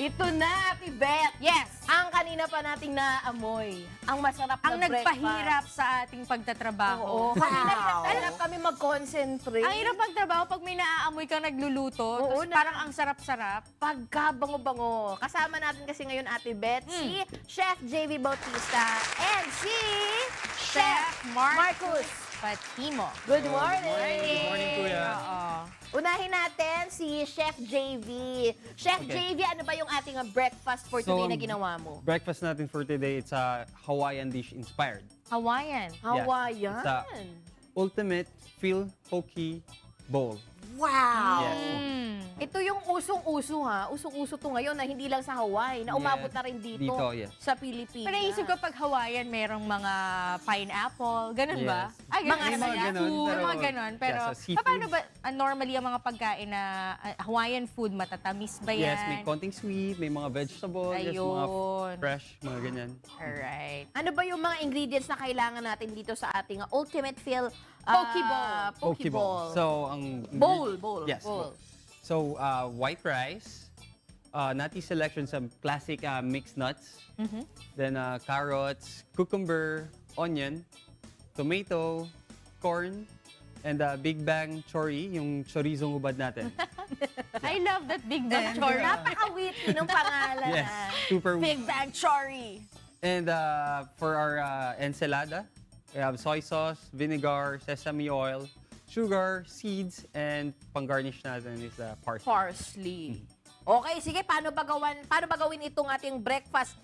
Ito na, Ate Beth. Yes! Ang kanina pa nating naamoy. Ang masarap Ang na nagpahirap breakfast. sa ating pagtatrabaho. Oo. Kanina hirap kami mag-concentrate. Ang hirap magtrabaho pag may naaamoy kang nagluluto. Oo, Tapos parang ang sarap-sarap. Pagka bango-bango. Kasama natin kasi ngayon, Ate Beth, si Chef JV Bautista and si Chef Marcus Patimo. Good morning. Good morning, Kuya. Oo. Unahin natin si Chef JV. Chef Okay. JV, ano ba yung ating breakfast for today So, na ginawa mo? Breakfast natin for today, it's a Hawaiian dish inspired. Hawaiian. Hawaiian. It's a ultimate Fil Poke Bowl. Wow! Yes. Ito yung usong-uso ha. Usong-uso to ngayon na hindi lang sa Hawaii, na umabot na rin dito, Dito, yes. sa Pilipinas. Pero naisip ko pag Hawaiian, merong mga pineapple, ganun ba? Yes. Ay, ganun. Mga Mga ganun, food, mga ganun. Pero yes, seafood. paano ba, normally ang mga pagkain na Hawaiian food, matatamis ba yan? Yes, may konting sweet, may mga vegetables, yes, mga Ayun. fresh, mga ganyan. Alright. Ano ba yung mga ingredients na kailangan natin dito sa ating ultimate Fil Poke Bowl. Poke Bowl. So, ang... Bowl. Yes, Bowl. So, white rice, nutty selection, some classic mixed nuts, then carrots, cucumber, onion, tomato, corn, and Big Bang chori, yung chorizong hubad natin. I love that Big Bang Chori. Napaka-witty ng pangalan. Yes, ah. super Big Bang Chori. And for our ensalada, we have soy sauce, vinegar, sesame oil, sugar, seeds, and pang-garnish natin is parsley. Parsley. Okay, sige, paano ba gawin itong ating breakfast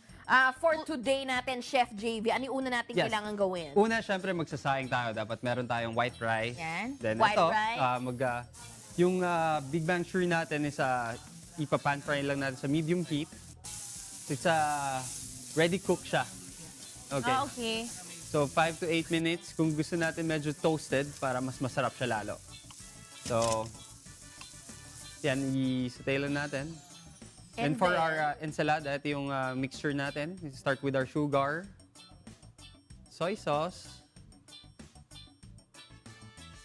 for today natin, Chef JV? Ano yung una natin Yes. kailangan gawin? Una, syempre, magsasayang tayo. Dapat meron tayong white rice. Yan. Then White ito, rice. yung Big Bang churi natin is ipa-pan fry lang natin sa medium heat. It's ready cook siya. Okay. Okay. So, 5 to 8 minutes. Kung gusto natin medyo toasted para mas masarap siya lalo. So, yan, i-saute lang natin. And And for then? our ensalada, ito yung mixture natin. We start with our sugar, soy sauce,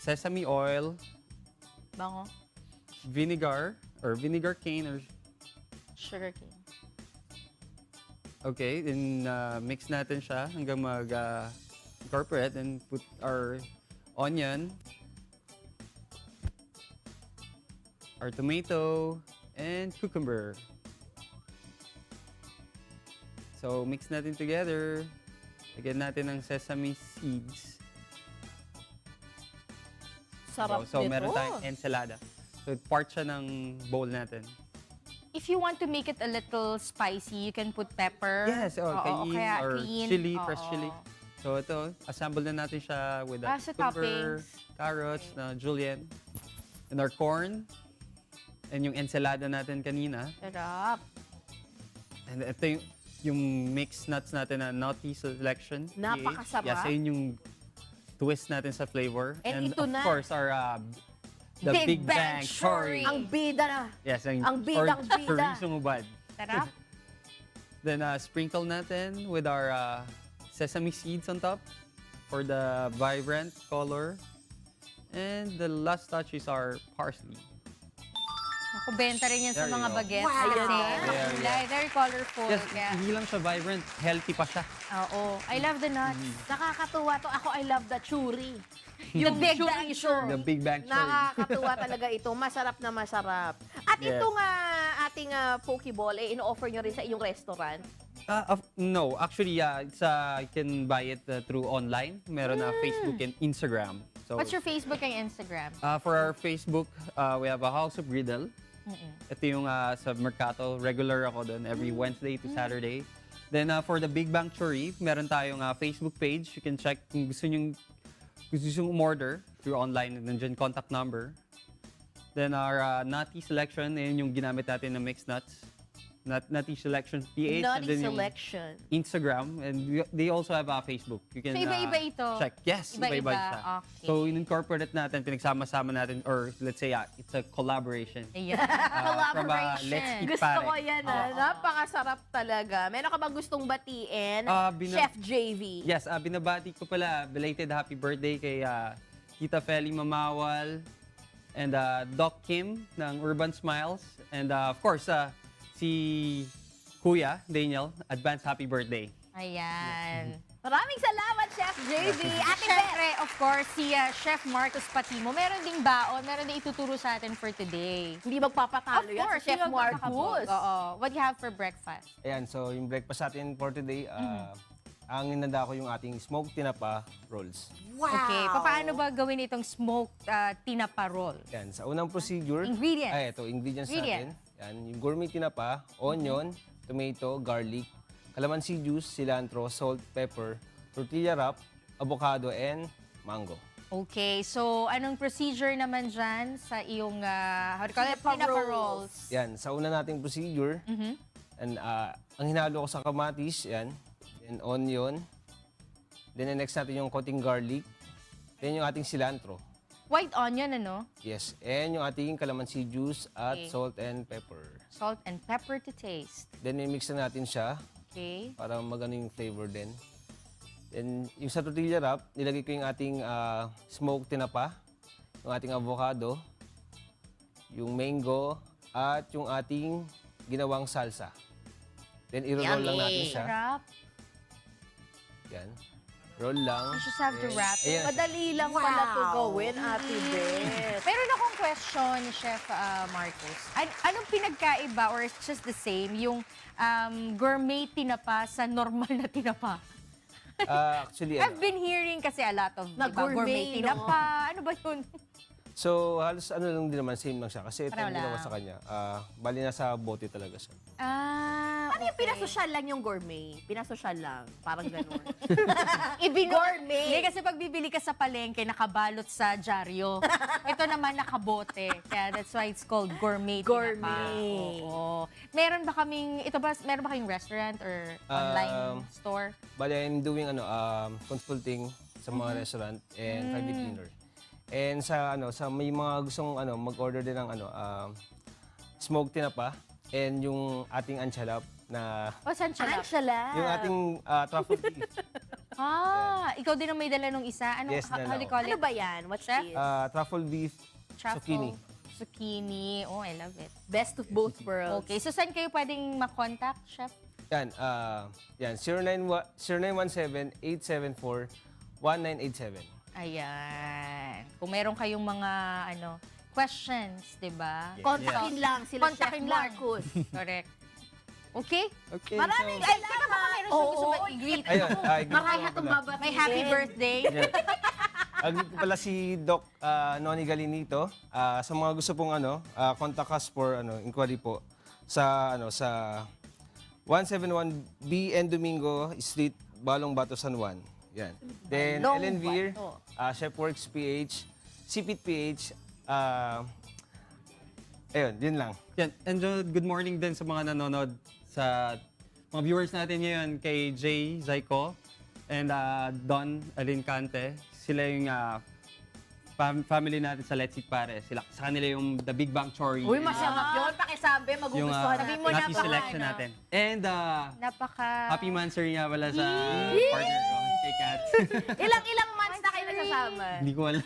sesame oil, Bango. vinegar, or vinegar cane, or Sugar cane. okay, then mix natin siya hanggang mag-incorporate and put our onion, our tomato, and cucumber. So, mix natin together. Lagyan natin ng sesame seeds. Sarap So, nito. meron tayong ensalada. So, part siya ng bowl natin. If you want to make it a little spicy, you can put pepper. Yes, Oo, cayenne kaya or cayenne. chili, Oo. fresh chili. So ito, assemble na natin siya with Sa cucumber, toppings. carrots na julienne, and our corn, and yung ensalada natin kanina. Sarap. And ito yung mixed nuts natin na nutty selection. Napakasarap. Yes, yun yung twist natin sa flavor. And ito of na. course, our the Big Bang chori. Ang bida na. Yes, Ang bidang-bida. chorizong hubad. Sarap. Then sprinkle natin with our sesame seeds on top for the vibrant color. And the last touch is our parsley. Ako, benta rin yan sa There you mga go. bagets. Wow. Kasi, Yeah, yeah. very colorful. Yes, Kaya, hindi lang siya vibrant, healthy pa siya. oo. I love the nuts. Nakakatuwa to. Ako, I love the churi. The Big churi Bang ito. Chori. The Big Bang chori. Nakakatuwa talaga ito. Masarap na masarap. At Yes. itong ating poke bowl, in-offer nyo rin sa iyong restaurant. No, actually, you can buy it through online. Meron na Facebook and Instagram. So, What's your Facebook and Instagram? for our Facebook, we have a House of Griddle. Ito yung sa Mercato. Regular ako doon every Wednesday to Saturday. Then for the Big Bang Chori, meron tayong Facebook page. You can check kung gusto nyo umorder through online. Nandiyan contact number. Then our nutty selection, yun yung ginamit natin na mixed nuts. Nutty Selection PH. and Nutty then yung selection. Instagram. And they also have a Facebook. You can So, iba-iba ito? check. Yes, Iba-iba, siya. okay. So, in-incorporate natin, pinagsama-sama natin, or let's say, it's a collaboration. Ayan. From Collaboration. Let's Eat Gusto Pare. ko yan, napakasarap talaga. Meron ka bang gustong batiin? Chef JV. Yes, binabati ko pala, belated happy birthday kay Tita Feli Mamawal and Doc Kim ng Urban Smiles. And of course, si Kuya Daniel, advance happy birthday. Ayan. Maraming salamat, Chef JV. Ate Beth. Siyempre, of course, si Chef Marcos Patimo, meron ding baon, meron ding ituturo sa atin for today. Hindi magpapatalo yan si Chef hindi magkakabog. Marcos. Oo. What do you have for breakfast? Ayan, so yung breakfast natin for today, ang inanda ko yung ating smoked tinapa rolls. Wow. Okay, paano ba gawin itong smoked tinapa roll? Yan, sa unang procedure, Ingredients. ay ito, ingredients Ingredients. natin. Yan, yung gourmet tinapa, onion, tomato, garlic, calamansi juice, cilantro, salt, pepper, tortilla wrap, avocado, and mango. Okay, so anong procedure naman dyan sa iyong, how do you call it? Tinapa Tinapa rolls. rolls. Yan, sa una nating procedure, and, ang hinalo ko sa kamatis, yan, then onion, then next natin yung konting garlic, then yung ating cilantro. White onion, ano? Yes, and yung ating calamansi juice at Okay. salt and pepper. Salt and pepper to taste. Then mix na natin siya Okay. para magano yung flavor din. Then yung sa tortilla wrap, nilagay ko yung ating smoked tinapa, yung ating avocado, yung mango, at yung ating ginawang salsa. Then i-roll lang natin siya. Sarap. Yan. Roll lang. You just have to wrap it. Ayan. Madali lang pala to gawin, Ate Beth. Meron akong question, Chef Marcos. Anong pinagkaiba or it's just the same yung gourmet tinapa sa normal na tinapa? Actually, I've been hearing kasi a lot of Na diba, gourmet gourmet, tinapa. Ano ba yun? so halos ano lang din naman, same lang siya. Kasi ito Pareho yung ginawa lang. sa kanya. Bali nasa bote talaga siya. Ano yung pinasosyal lang yung gourmet? Pinasosyal lang. Parang ganun. Gourmet. Hindi, kasi pag bibili ka sa palengke, nakabalot sa dyaryo. Ito naman nakabote. Kaya that's why it's called gourmet. Gourmet. Tinapa. Oo. Meron ba kayong restaurant or online store? Bali, I'm doing consulting sa mga restaurant and private dinner. And sa may mga gustong mag-order din ng smoked tinapa and yung ating anchalap na O, saan siya? Anshala. yung ating truffle beef. Ikaw din ang may dala nung isa. Ano, Yes, how do you dalawa. call Ano it? ba yan? What's Chef? this? Truffle beef zucchini. Zucchini. Oh, I love it. Best of both worlds. Okay, so saan kayo pwedeng makontak, Chef? Yan, 0917-874-1987. Ayan. Kung meron kayong mga questions, di ba? Kontakin lang sila Kontakin Chef lang. Marcos. Correct. Okay? Okay, Maraming so, Ay, teka, baka meron siyang gusto ba i-greet? ayun, Makaya itong babatiin. May happy birthday. Agree ko pala si Doc Noni Galinito. Sa mga gusto pong contact us for inquiry po sa 171B N Domingo Street, Balong Bato, San Juan. Yan. Then Balong Ellen Veer, Bato. Chef Works PH, Sipit PH, ayun, yun lang. Yan. And good morning din sa mga nanonood, sa mga viewers natin ngayon, kay Jay Zaiko and Don Alincante. Sila yung family natin sa Let's Eat Pare. Sa kanila yung The Big Bang Chori. Uy, masarap yun. Pakisabi, yung magugustuhan natin. lucky selection natin. And happy monthsary nga pala sa partner ko, kay Kat. Ilang months na kayo nagsasama? Hindi ko alam.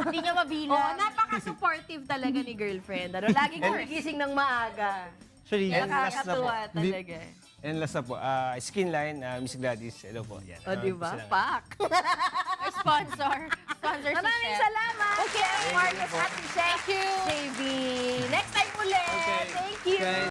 Hindi niya mabilang. Oo, napaka-supportive talaga ni girlfriend. Laging gumigising ng maaga. Actually, And last na po. Nakakatuwa talaga. And last na po, Skin Line, Miss Gladys. Hello po. Yan. O, di ba? Sila nga. Pak! Sponsor si Maraming Chef. salamat. Okay, Marcos at si Chef Thank you. JV. Next time ulit. Okay. Thank you. Guys,